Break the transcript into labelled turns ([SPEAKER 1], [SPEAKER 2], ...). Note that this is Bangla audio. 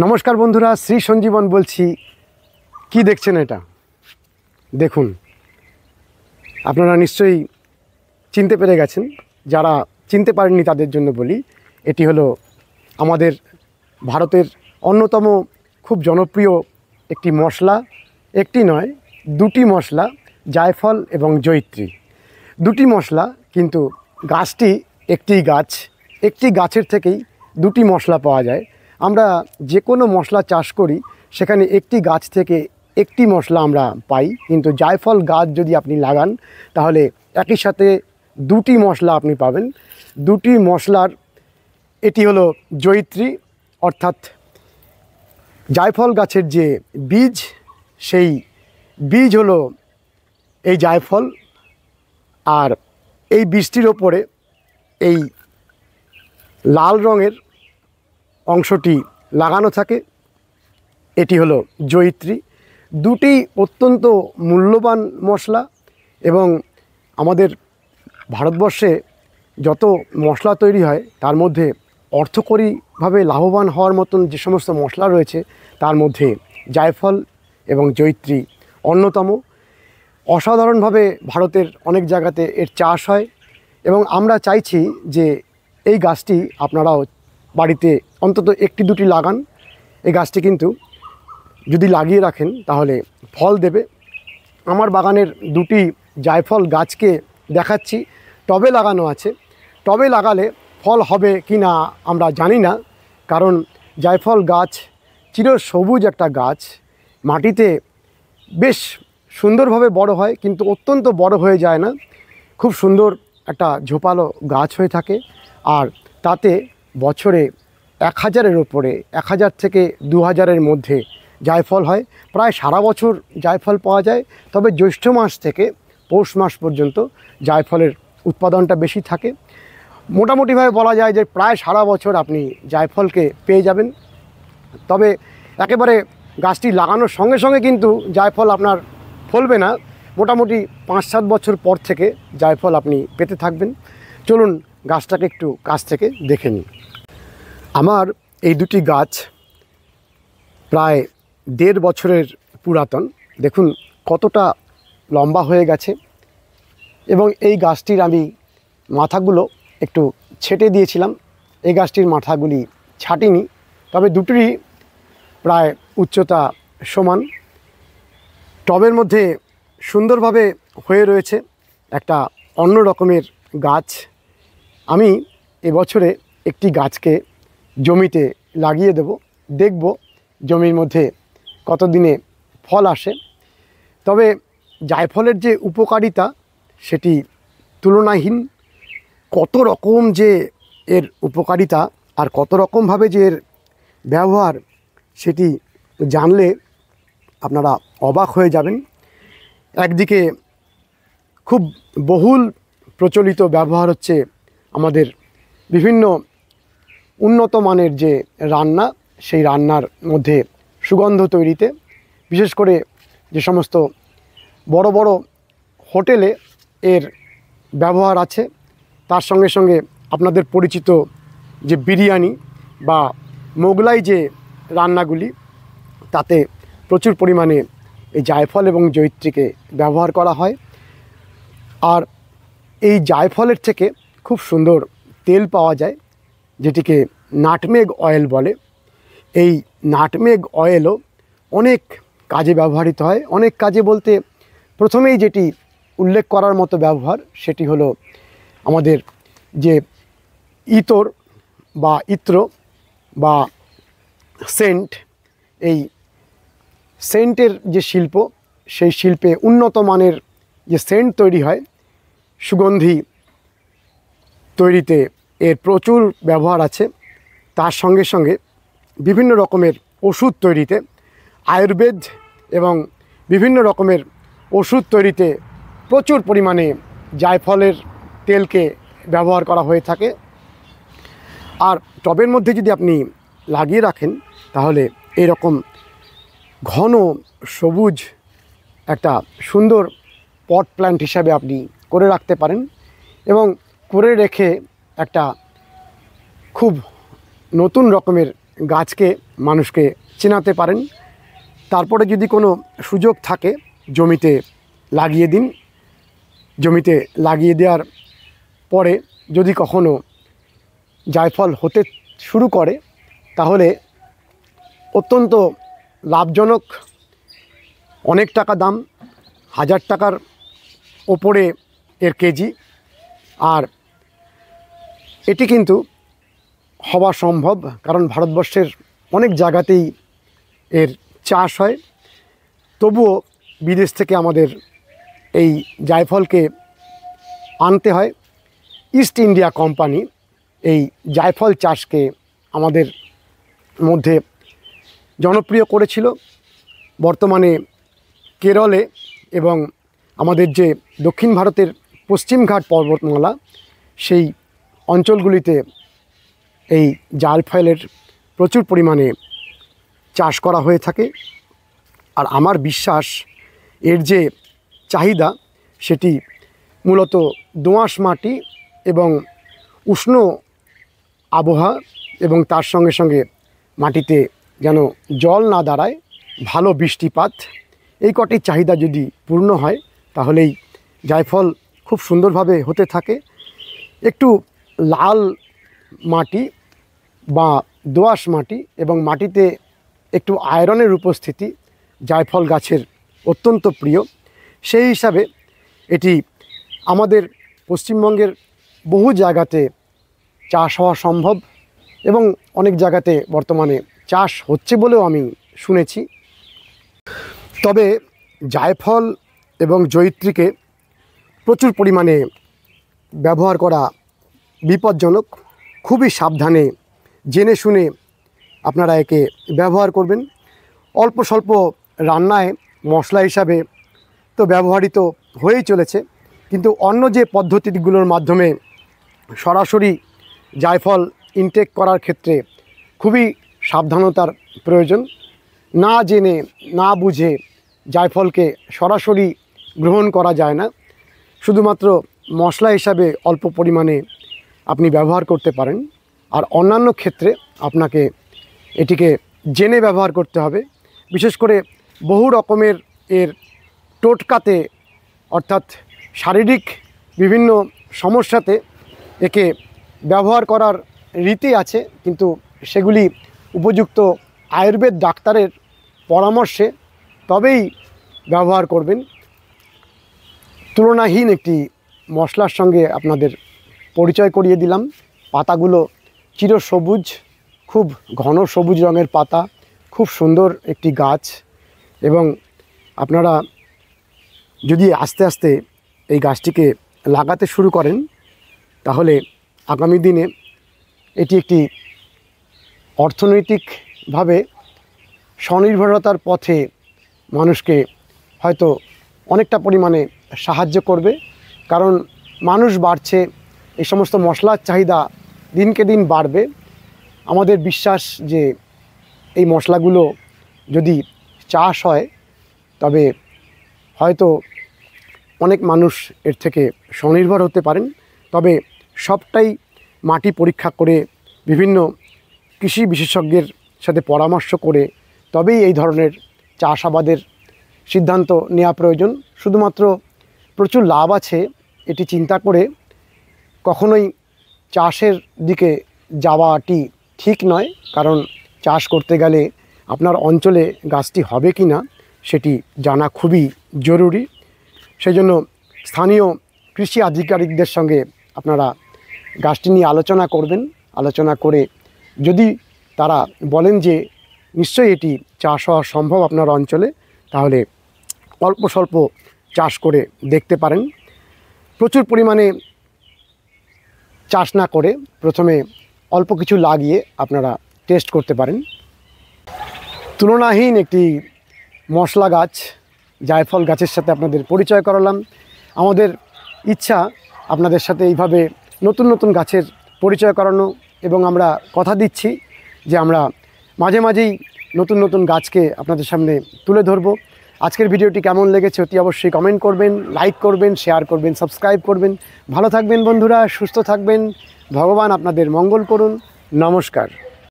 [SPEAKER 1] নমস্কার বন্ধুরা, শ্রী সঞ্জীবন বলছি। কি দেখছেন এটা? দেখুন, আপনারা নিশ্চয়ই চিনতে পেরে গেছেন। যারা চিনতে পারেননি তাদের জন্য বলি, এটি হলো আমাদের ভারতের অন্যতম খুব জনপ্রিয় একটি মশলা। একটি নয়, দুটি মশলা, জায়ফল এবং জয়িত্রী। দুটি মশলা, কিন্তু গাছটি একটি গাছের থেকেই দুটি মশলা পাওয়া যায়। আমরা যে কোনো মশলা চাষ করি সেখানে একটি গাছ থেকে একটি মশলা আমরা পাই, কিন্তু জায়ফল গাছ যদি আপনি লাগান তাহলে একই সাথে দুটি মশলা আপনি পাবেন। দুটি মশলার এটি হলো জয়িত্রী, অর্থাৎ জায়ফল গাছের যে বীজ, সেই বীজ হলো এই জায়ফল। আর এই বীজটির ওপরে এই লাল রঙের অংশটি লাগানো থাকে, এটি হলো জয়িত্রী। দুটি অত্যন্ত মূল্যবান মশলা, এবং আমাদের ভারতবর্ষে যত মশলা তৈরি হয় তার মধ্যে অর্থকরীভাবে লাভবান হওয়ার মতন যে সমস্ত মশলা রয়েছে তার মধ্যে জায়ফল এবং জয়িত্রী অন্যতম। অসাধারণভাবে ভারতের অনেক জায়গাতে এর চাষ হয়, এবং আমরা চাইছি যে এই গাছটি আপনারাও বাড়িতে অন্তত একটি দুটি লাগান। এই গাছটি কিন্তু যদি লাগিয়ে রাখেন তাহলে ফল দেবে। আমার বাগানের দুটি জায়ফল গাছকে দেখাচ্ছি, টবে লাগানো আছে। টবে লাগালে ফল হবে কি না আমরা জানি না, কারণ জায়ফল গাছ চিরসবুজ একটা গাছ, মাটিতে বেশ সুন্দরভাবে বড় হয়, কিন্তু অত্যন্ত বড় হয়ে যায় না। খুব সুন্দর একটা ঝোপালো গাছ হয়ে থাকে, আর তাতে বছরে 1000-এর ওপরে, 1000 থেকে 2000-এর মধ্যে জায়ফল হয়। প্রায় সারা বছর জায়ফল পাওয়া যায়, তবে জ্যৈষ্ঠ মাস থেকে পৌষ মাস পর্যন্ত জায়ফলের উৎপাদনটা বেশি থাকে। মোটামুটিভাবে বলা যায় যে প্রায় সারা বছর আপনি জায়ফলকে পেয়ে যাবেন। তবে একেবারে গাছটি লাগানোর সঙ্গে সঙ্গে কিন্তু জায়ফল আপনার ফলবে না। মোটামুটি 5-7 বছর পর থেকে জায়ফল আপনি পেতে থাকবেন। চলুন গাছটাকে একটু কাছ থেকে দেখে নিই। আমার এই দুটি গাছ প্রায় 1.5 বছরের পুরাতন। দেখুন কতটা লম্বা হয়ে গেছে, এবং এই গাছটির আমি মাথাগুলো একটু ছেটে দিয়েছিলাম। এই গাছটির মাথাগুলি ছাটিনি, তবে দুটিরই প্রায় উচ্চতা সমান। টবের মধ্যে সুন্দরভাবে হয়ে রয়েছে একটা অন্য রকমের গাছ। আমি এবছরে একটি গাছকে জমিতে লাগিয়ে দেব, দেখব জমির মধ্যে কতদিনে ফল আসে। তবে জায়ফলের যে উপকারিতা সেটি তুলনাহীন। কত রকম যে এর উপকারিতা আর কত রকমভাবে যে এর ব্যবহার, সেটি জানলে আপনারা অবাক হয়ে যাবেন। একদিকে খুব বহুল প্রচলিত ব্যবহার হচ্ছে আমাদের বিভিন্ন উন্নত মানের যে রান্না, সেই রান্নার মধ্যে সুগন্ধ তৈরিতে, বিশেষ করে যে সমস্ত বড় বড় হোটেলে এর ব্যবহার আছে। তার সঙ্গে সঙ্গে আপনাদের পরিচিত যে বিরিয়ানি বা মোগলাই যে রান্নাগুলি, তাতে প্রচুর পরিমাণে এই জায়ফল এবং জয়িত্রীকে ব্যবহার করা হয়। আর এই জায়ফলের থেকে খুব সুন্দর তেল পাওয়া যায়, যেটিকে নাটমেগ অয়েল বলে। এই নাটমেগ অয়েলও অনেক কাজে ব্যবহৃত হয়। অনেক কাজে বলতে প্রথমেই যেটি উল্লেখ করার মতো ব্যবহার, সেটি হলো আমাদের যে ইতর বা ইত্র বা সেন্ট, এই সেন্টের যে শিল্প, সেই শিল্পে উন্নত মানের যে সেন্ট তৈরি হয়, সুগন্ধি তৈরিতে এর প্রচুর ব্যবহার আছে। তার সঙ্গে সঙ্গে বিভিন্ন রকমের ওষুধ তৈরিতে, আয়ুর্বেদ এবং বিভিন্ন রকমের ওষুধ তৈরিতে প্রচুর পরিমাণে জায়ফলের তেলকে ব্যবহার করা হয়ে থাকে। আর টবের মধ্যে যদি আপনি লাগিয়ে রাখেন তাহলে এরকম ঘন সবুজ একটা সুন্দর পট প্ল্যান্ট হিসাবে আপনি করে রাখতে পারেন, এবং করে রেখে একটা খুব নতুন রকমের গাছকে মানুষকে চেনাতে পারেন। তারপরে যদি কোনো সুযোগ থাকে জমিতে লাগিয়ে দিন। জমিতে লাগিয়ে দেওয়ার পরে যদি কখনো জায়ফল হতে শুরু করে তাহলে অত্যন্ত লাভজনক, অনেক টাকা দাম, 1000 টাকার ওপরে এর কেজি। আর এটি কিন্তু হওয়া সম্ভব, কারণ ভারতবর্ষের অনেক জায়গাতেই এর চাষ হয়। তবুও বিদেশ থেকে আমাদের এই জায়ফলকে আনতে হয়। ইস্ট ইন্ডিয়া কোম্পানি এই জায়ফল চাষকে আমাদের মধ্যে জনপ্রিয় করেছিল। বর্তমানে কেরলে এবং আমাদের যে দক্ষিণ ভারতের পশ্চিমঘাট পর্বতমালা সেই অঞ্চলগুলিতে এই জায়ফলের প্রচুর পরিমাণে চাষ করা হয়ে থাকে। আর আমার বিশ্বাস এর যে চাহিদা সেটি মূলত দোআঁশ মাটি এবং উষ্ণ আবহাওয়া এবং তার সঙ্গে সঙ্গে মাটিতে যেন জল না দাঁড়ায়, ভালো বৃষ্টিপাত, এই কটির চাহিদা যদি পূর্ণ হয় তাহলেই জায়ফল খুব সুন্দরভাবে হতে থাকে। একটু লাল মাটি বা দোআঁশ মাটি এবং মাটিতে একটু আয়রনের উপস্থিতি জায়ফল গাছের অত্যন্ত প্রিয়। সেই হিসাবে এটি আমাদের পশ্চিমবঙ্গের বহু জায়গাতে চাষ হওয়া সম্ভব এবং অনেক জায়গাতে বর্তমানে চাষ হচ্ছে বলেও আমি শুনেছি। তবে জায়ফল এবং জয়িত্রীকে প্রচুর পরিমাণে ব্যবহার করা বিপজ্জনক। খুবই সাবধানে জেনে শুনে আপনারা একে ব্যবহার করবেন। অল্প স্বল্প রান্নায় মশলা হিসাবে তো ব্যবহৃত হয়েই চলেছে, কিন্তু অন্য যে পদ্ধতিগুলোর মাধ্যমে সরাসরি জায়ফল ইনটেক করার ক্ষেত্রে খুবই সাবধানতার প্রয়োজন। না জেনে না বুঝে জায়ফলকে সরাসরি গ্রহণ করা যায় না। শুধুমাত্র মশলা হিসাবে অল্প পরিমাণে আপনি ব্যবহার করতে পারেন, আর অন্যান্য ক্ষেত্রে আপনাকে এটিকে জেনে ব্যবহার করতে হবে। বিশেষ করে বহু রকমের এর টোটকাতে অর্থাৎ শারীরিক বিভিন্ন সমস্যাতে একে ব্যবহার করার রীতি আছে, কিন্তু সেগুলি উপযুক্ত আয়ুর্বেদ ডাক্তারের পরামর্শে তবেই ব্যবহার করবেন। তুলনাহীন একটি মশলার সঙ্গে আপনাদের পরিচয় করিয়ে দিলাম। পাতাগুলো চিরসবুজ, খুব ঘন সবুজ রঙের পাতা, খুব সুন্দর একটি গাছ। এবং আপনারা যদি আস্তে আস্তে এই গাছটিকে লাগাতে শুরু করেন তাহলে আগামী দিনে এটি একটি অর্থনৈতিকভাবে স্বনির্ভরতার পথে মানুষকে হয়তো অনেকটা পরিমাণে সাহায্য করবে। কারণ মানুষ বাড়ছে, এই সমস্ত মশলার চাহিদা দিনকে দিন বাড়বে। আমাদের বিশ্বাস যে এই মশলাগুলো যদি চাষ হয় তবে হয়তো অনেক মানুষ এর থেকে স্বনির্ভর হতে পারেন। তবে সবটাই মাটি পরীক্ষা করে বিভিন্ন কৃষি বিশেষজ্ঞের সাথে পরামর্শ করে তবেই এই ধরনের চাষাবাদের সিদ্ধান্ত নেওয়া প্রয়োজন। শুধুমাত্র প্রচুর লাভ আছে এটি চিন্তা করে কখনোই চাষের দিকে যাওয়াটি ঠিক নয়, কারণ চাষ করতে গেলে আপনার অঞ্চলে গাছটি হবে কি না সেটি জানা খুবই জরুরি। সেই জন্য স্থানীয় কৃষি আধিকারিকদের সঙ্গে আপনারা গাছটি নিয়ে আলোচনা করবেন। আলোচনা করে যদি তারা বলেন যে নিশ্চয়ই এটি চাষ হওয়া সম্ভব আপনার অঞ্চলে, তাহলে অল্প স্বল্প চাষ করে দেখতে পারেন। প্রচুর পরিমাণে চাষ না করে প্রথমে অল্প কিছু লাগিয়ে আপনারা টেস্ট করতে পারেন। তুলনাহীন একটি মশলা গাছ জায়ফল গাছের সাথে আপনাদের পরিচয় করালাম। আমাদের ইচ্ছা আপনাদের সাথে এইভাবে নতুন নতুন গাছের পরিচয় করানো, এবং আমরা কথা দিচ্ছি যে আমরা মাঝে মাঝেই নতুন নতুন গাছকে আপনাদের সামনে তুলে ধরব। আজকের ভিডিওটি কেমন লেগেছে অতি অবশ্যই কমেন্ট করবেন, লাইক করবেন, শেয়ার করবেন, সাবস্ক্রাইব করবেন। ভালো থাকবেন বন্ধুরা, সুস্থ থাকবেন, ভগবান আপনাদের মঙ্গল করুন। নমস্কার।